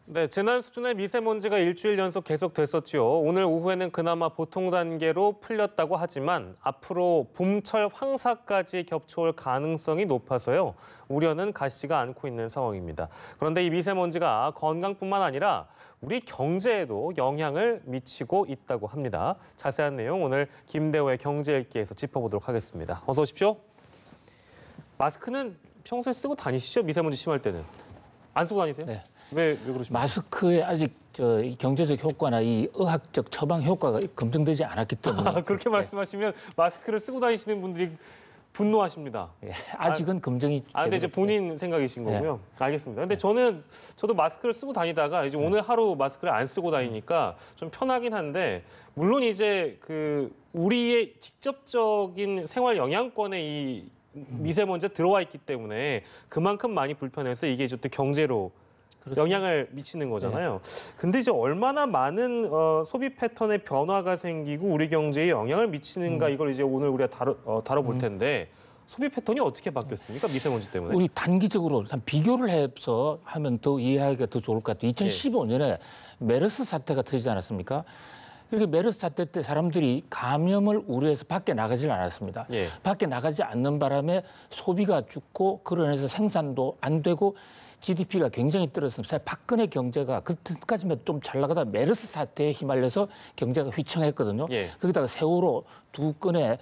네, 재난 수준의 미세먼지가 일주일 연속 계속됐었지요. 오늘 오후에는 그나마 보통 단계로 풀렸다고 하지만 앞으로 봄철 황사까지 겹쳐올 가능성이 높아서요. 우려는 가시지가 않고 있는 상황입니다. 그런데 이 미세먼지가 건강뿐만 아니라 우리 경제에도 영향을 미치고 있다고 합니다. 자세한 내용 오늘 김대호의 경제읽기에서 짚어보도록 하겠습니다. 어서 오십시오. 마스크는 평소에 쓰고 다니시죠? 미세먼지 심할 때는. 안 쓰고 다니세요? 네. 왜 그러십니까? 마스크에 아직 이 경제적 효과나 이 의학적 처방 효과가 검증되지 않았기 때문에 그렇게 말씀하시면 마스크를 쓰고 다니시는 분들이 분노하십니다. 아직은 검증이 근데 이제 본인 생각이신 거고요. 알겠습니다. 근데 저도 마스크를 쓰고 다니다가 이제 오늘 하루 마스크를 안 쓰고 다니니까 좀 편하긴 한데 물론 이제 우리의 직접적인 생활 영향권에 이 미세먼지가 들어와 있기 때문에 그만큼 많이 불편해서 이게 이제 또 경제로 영향을 미치는 거잖아요. 근데 이제 얼마나 많은 소비 패턴의 변화가 생기고 우리 경제에 영향을 미치는가 이걸 이제 오늘 우리가 다뤄볼 텐데 소비 패턴이 어떻게 바뀌었습니까? 미세먼지 때문에. 우리 단기적으로 비교를 해서 하면 더 이해하기가 더 좋을 것 같아요. 2015년에 메르스 사태가 터지지 않았습니까? 그렇게 메르스 사태 때 사람들이 감염을 우려해서 밖에 나가질 않았습니다. 밖에 나가지 않는 바람에 소비가 죽고 그러면서 생산도 안 되고 GDP가 굉장히 떨어졌습니다. 사실 박근혜 경제가 그때까지만 좀 잘 나가다 메르스 사태에 휘말려서 경제가 휘청했거든요. 거기다가 세월호 두 건의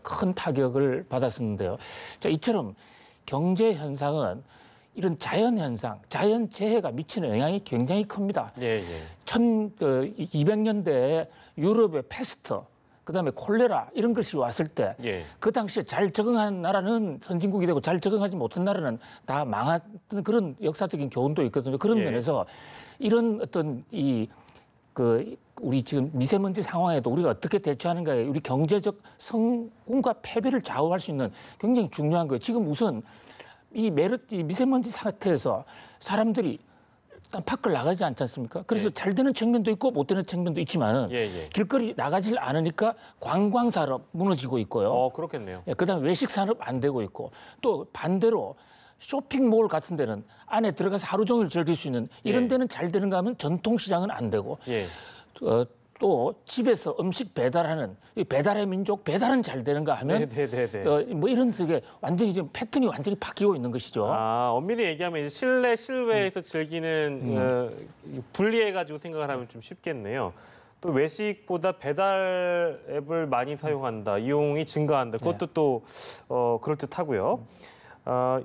큰 타격을 받았었는데요. 자, 이처럼 경제 현상은 이런 자연 현상, 자연 재해가 미치는 영향이 굉장히 큽니다. 1200년대에 유럽의 패스트, 그다음에 콜레라 이런 것이 왔을 때 그 당시에 잘 적응한 나라는 선진국이 되고 잘 적응하지 못한 나라는 다 망했던 그런 역사적인 교훈도 있거든요. 그런 면에서 이런 어떤 우리 지금 미세먼지 상황에도 우리가 어떻게 대처하는가에 우리 경제적 성공과 패배를 좌우할 수 있는 굉장히 중요한 거예요. 지금 우선 이 미세먼지 사태에서 사람들이 밖을 나가지 않지 않습니까? 그래서 잘 되는 측면도 있고 못 되는 측면도 있지만은 길거리 나가질 않으니까 관광 산업 무너지고 있고요. 그렇겠네요. 그다음에 외식 산업 안 되고 있고 또 반대로 쇼핑몰 같은 데는 안에 들어가서 하루 종일 즐길 수 있는 이런 데는 잘 되는가 하면 전통시장은 안 되고 또 집에서 음식 배달하는 배달의 민족 배달은 잘 되는가 하면 뭐 이런 식의 완전히 지금 패턴이 완전히 바뀌고 있는 것이죠. 엄밀히 얘기하면 이제 실내에서 즐기는 분리해가지고 생각을 하면 좀 쉽겠네요. 또 외식보다 배달 앱을 많이 사용한다, 이용이 증가한다. 그것도 또 그럴 듯하고요.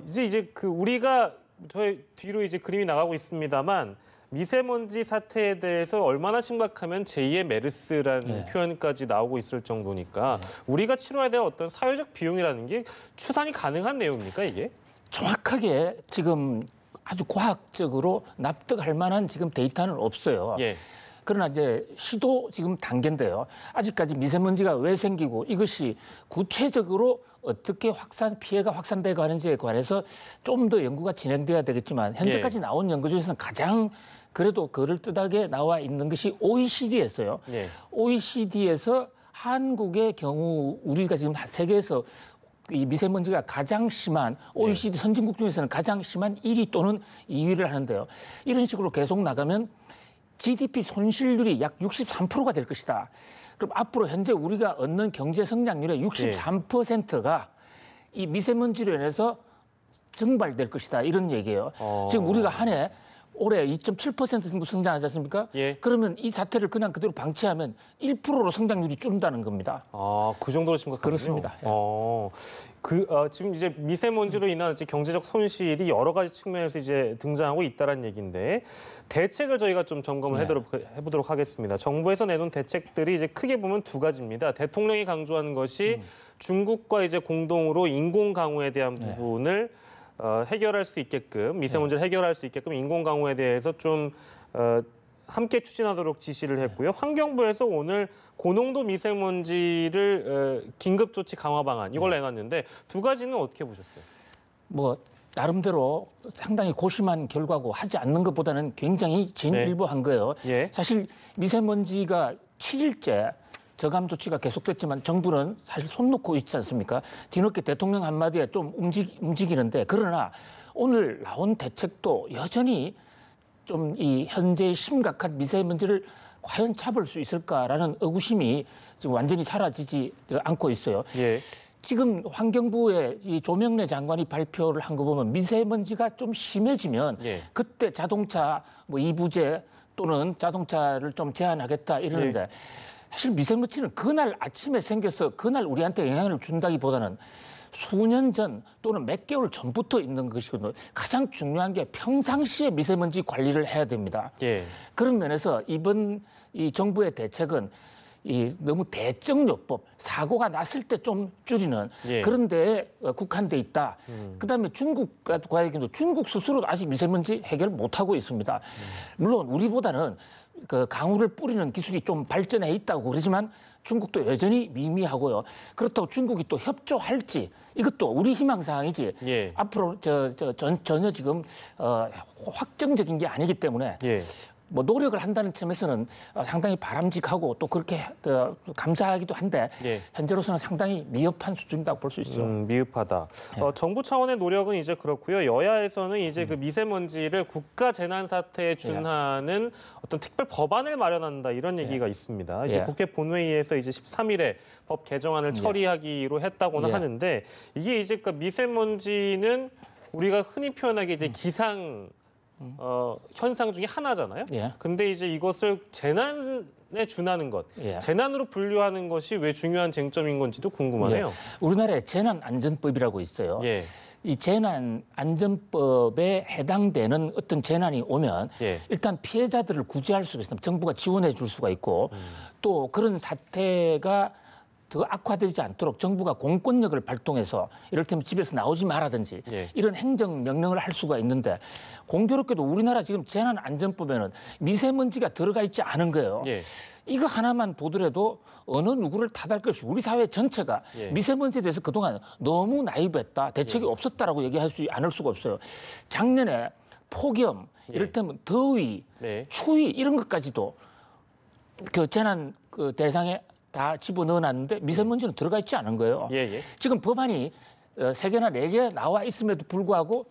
이제 우리가 저희 뒤로 이제 그림이 나가고 있습니다만. 미세먼지 사태에 대해서 얼마나 심각하면 제2의 메르스라는 표현까지 나오고 있을 정도니까 우리가 치러야 될 어떤 사회적 비용이라는 게 추산이 가능한 내용입니까, 이게? 정확하게 지금 아주 과학적으로 납득할 만한 지금 데이터는 없어요. 그러나 이제 시도 지금 단계인데요. 아직까지 미세먼지가 왜 생기고 이것이 구체적으로 어떻게 피해가 확산돼 가는지에 관해서 좀 더 연구가 진행돼야 되겠지만 현재까지 나온 연구 중에서는 가장 그래도 그럴듯하게 나와 있는 것이 OECD였어요. OECD에서 한국의 경우 우리가 지금 세계에서 이 미세먼지가 가장 심한 OECD 선진국 중에서는 가장 심한 1위 또는 2위를 하는데요. 이런 식으로 계속 나가면 GDP 손실률이 약 63%가 될 것이다. 그럼 앞으로 현재 우리가 얻는 경제 성장률의 63%가 이 미세먼지로 인해서 증발될 것이다. 이런 얘기예요. 지금 우리가 한 해 올해 2.7% 정도 성장하지 않습니까? 그러면 이 사태를 그냥 그대로 방치하면 1%로 성장률이 줄는다는 겁니다. 그 정도로 심각하군요. 그렇습니다. 지금 이제 미세먼지로 인한 이제 경제적 손실이 여러 가지 측면에서 이제 등장하고 있다는 얘기인데 대책을 저희가 좀 점검을 해보도록 하겠습니다. 정부에서 내놓은 대책들이 이제 크게 보면 두 가지입니다. 대통령이 강조하는 것이 중국과 이제 공동으로 인공 강우에 대한 부분을 해결할 수 있게끔 미세먼지를 해결할 수 있게끔 인공 강우에 대해서 좀 함께 추진하도록 지시를 했고요. 환경부에서 오늘 고농도 미세먼지를 긴급 조치 강화 방안 이걸 내놨는데 두 가지는 어떻게 보셨어요? 뭐 나름대로 상당히 고심한 결과고 하지 않는 것보다는 굉장히 진일보한 거예요. 사실 미세먼지가 7일째 저감 조치가 계속됐지만 정부는 사실 손 놓고 있지 않습니까? 뒤늦게 대통령 한마디에 좀 움직이는데 그러나 오늘 나온 대책도 여전히 좀 이 현재 심각한 미세먼지를 과연 잡을 수 있을까라는 의구심이 지금 완전히 사라지지 않고 있어요. 예. 지금 환경부의 이 조명래 장관이 발표를 한 거 보면 미세먼지가 좀 심해지면 예. 그때 자동차 뭐 이부제 또는 자동차를 좀 제한하겠다 이러는데 예. 사실 미세먼지는 그날 아침에 생겨서 그날 우리한테 영향을 준다기보다는 수년 전 또는 몇 개월 전부터 있는 것이거든요. 가장 중요한 게 평상시에 미세먼지 관리를 해야 됩니다. 예. 그런 면에서 이번 이 정부의 대책은 이 너무 대정요법 사고가 났을 때 좀 줄이는 예. 그런 데에 국한돼 있다. 그다음에 중국과의 경우도 중국 스스로도 아직 미세먼지 해결 못하고 있습니다. 물론 우리보다는 그 강우를 뿌리는 기술이 좀 발전해 있다고 그러지만 중국도 여전히 미미하고요. 그렇다고 중국이 또 협조할지 이것도 우리 희망사항이지. 예. 앞으로 전혀 지금 확정적인 게 아니기 때문에 예. 뭐 노력을 한다는 점에서는 상당히 바람직하고 또 그렇게 감사하기도 한데 예. 현재로서는 상당히 미흡한 수준이라고 볼 수 있어요. 미흡하다. 정부 차원의 노력은 이제 그렇고요. 여야에서는 이제 그 미세먼지를 국가 재난 사태에 준하는 어떤 특별 법안을 마련한다 이런 얘기가 있습니다. 이제 국회 본회의에서 이제 13일에 법 개정안을 처리하기로 했다고는 하는데 이게 이제 그 미세먼지는 우리가 흔히 표현하기에 이제 기상 현상 중에 하나잖아요. 근데 이제 이것을 재난에 준하는 것, 재난으로 분류하는 것이 왜 중요한 쟁점인 건지도 궁금하네요. 우리나라에 재난안전법이라고 있어요. 이 재난안전법에 해당되는 어떤 재난이 오면 일단 피해자들을 구제할 수가 있습니다. 정부가 지원해 줄 수가 있고 또 그런 사태가 더 악화되지 않도록 정부가 공권력을 발동해서 이를테면 집에서 나오지 마라든지 이런 행정명령을 할 수가 있는데 공교롭게도 우리나라 지금 재난안전법에는 미세먼지가 들어가 있지 않은 거예요. 이거 하나만 보더라도 어느 누구를 탓할 것이 우리 사회 전체가 미세먼지에 대해서 그동안 너무 나이브했다. 대책이 없었다라고 얘기할 수 않을 수가 없어요. 작년에 폭염, 이를테면 더위, 추위 이런 것까지도 그 재난 그 대상에 다 집어넣어놨는데 미세먼지는 들어가 있지 않은 거예요. 지금 법안이 3개나 4개 나와 있음에도 불구하고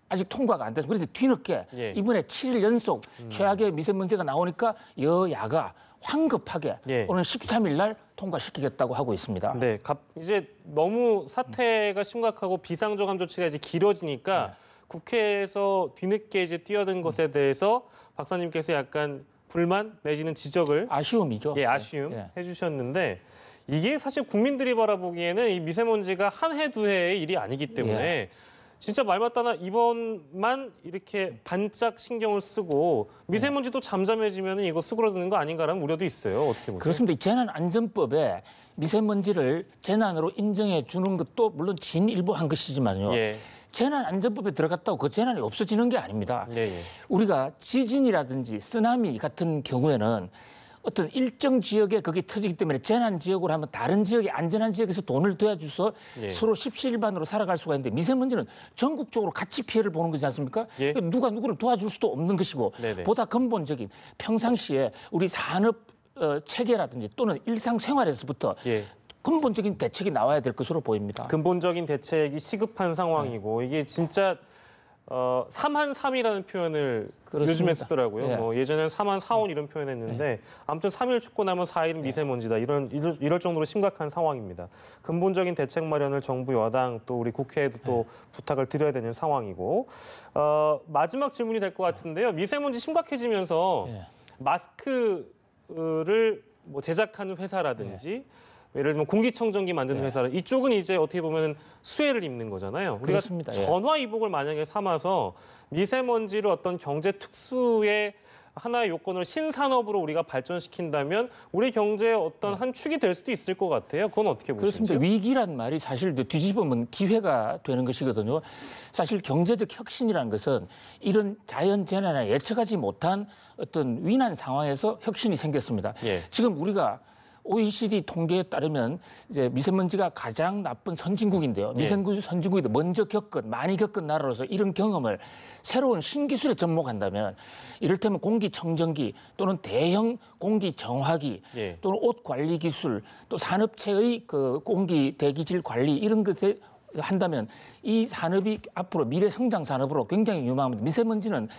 아직 통과가 안 돼서 그런데 뒤늦게 이번에 7일 연속 최악의 미세먼지가 나오니까 여야가 황급하게 오늘 13일 날 통과시키겠다고 하고 있습니다. 네, 이제 너무 사태가 심각하고 비상조감 조치가 이제 길어지니까 국회에서 뒤늦게 이제 뛰어든 것에 대해서 박사님께서 약간 불만 내지는 지적을 아쉬움이죠. 아쉬움 해주셨는데 이게 사실 국민들이 바라보기에는 이 미세먼지가 한 해 두 해의 일이 아니기 때문에 진짜 말 맞다나 이번만 이렇게 반짝 신경을 쓰고 미세먼지도 잠잠해지면 이거 수그러드는 거 아닌가라는 우려도 있어요. 어떻게 보세요? 그렇습니다. 이 재난안전법에 미세먼지를 재난으로 인정해 주는 것도 물론 진일보한 것이지만요. 재난안전법에 들어갔다고 그 재난이 없어지는 게 아닙니다. 우리가 지진이라든지 쓰나미 같은 경우에는 어떤 일정 지역에 그게 터지기 때문에 재난 지역으로 하면 다른 지역에 안전한 지역에서 돈을 도와줘서 서로 십시일반으로 살아갈 수가 있는데 미세먼지는 전국적으로 같이 피해를 보는 거지 않습니까? 누가 누구를 도와줄 수도 없는 것이고 보다 근본적인 평상시에 우리 산업 체계라든지 또는 일상생활에서부터 근본적인 대책이 나와야 될 것으로 보입니다. 근본적인 대책이 시급한 상황이고 이게 진짜 3한3이라는 표현을 그렇습니다. 요즘에 쓰더라고요. 뭐 예전에는 3한 4온 이런 표현했는데 아무튼 3일 춥고 나면 4일은 미세먼지다. 이럴 정도로 심각한 상황입니다. 근본적인 대책 마련을 정부 여당 또 우리 국회에도 또 부탁을 드려야 되는 상황이고 마지막 질문이 될 것 같은데요. 미세먼지 심각해지면서 마스크를 뭐 제작하는 회사라든지 예를 들면 공기청정기 만드는 회사는 이쪽은 이제 어떻게 보면 수혜를 입는 거잖아요. 우리가 그렇습니다. 전화위복을 만약에 삼아서 미세먼지를 어떤 경제 특수의 하나의 요건으로 신산업으로 우리가 발전시킨다면 우리 경제의 어떤 한 축이 될 수도 있을 것 같아요. 그건 어떻게 보시죠? 그렇습니다. 위기란 말이 사실 뒤집으면 기회가 되는 것이거든요. 사실 경제적 혁신이라는 것은 이런 자연 재난에 예측하지 못한 어떤 위난 상황에서 혁신이 생겼습니다. 지금 우리가 OECD 통계에 따르면 이제 미세먼지가 가장 나쁜 선진국인데요. 미세먼지 선진국이 먼저 많이 겪은 나라로서 이런 경험을 새로운 신기술에 접목한다면 이를테면 공기청정기 또는 대형 공기정화기 또는 옷 관리 기술 또 산업체의 그 공기 대기질 관리 이런 것에 한다면 이 산업이 앞으로 미래 성장 산업으로 굉장히 유망합니다. 미세먼지는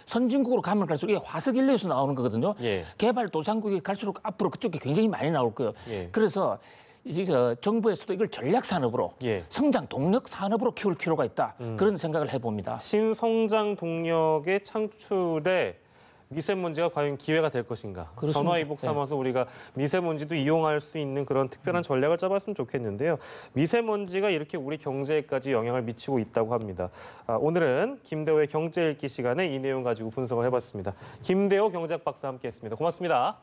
선진국으로 가면 갈수록 이게 화석연료에서 나오는 거거든요. 예. 개발도상국이 갈수록 앞으로 그쪽에 굉장히 많이 나올 거예요. 예. 그래서 이제 정부에서도 이걸 전략 산업으로 예. 성장 동력 산업으로 키울 필요가 있다. 그런 생각을 해봅니다. 신성장 동력의 창출에 미세먼지가 과연 기회가 될 것인가? 그렇습니다. 전화위복 삼아서 우리가 미세먼지도 이용할 수 있는 그런 특별한 전략을 짜봤으면 좋겠는데요. 미세먼지가 이렇게 우리 경제에까지 영향을 미치고 있다고 합니다. 오늘은 김대호의 경제 읽기 시간에 이 내용 가지고 분석을 해봤습니다. 김대호 경제학 박사 함께했습니다. 고맙습니다.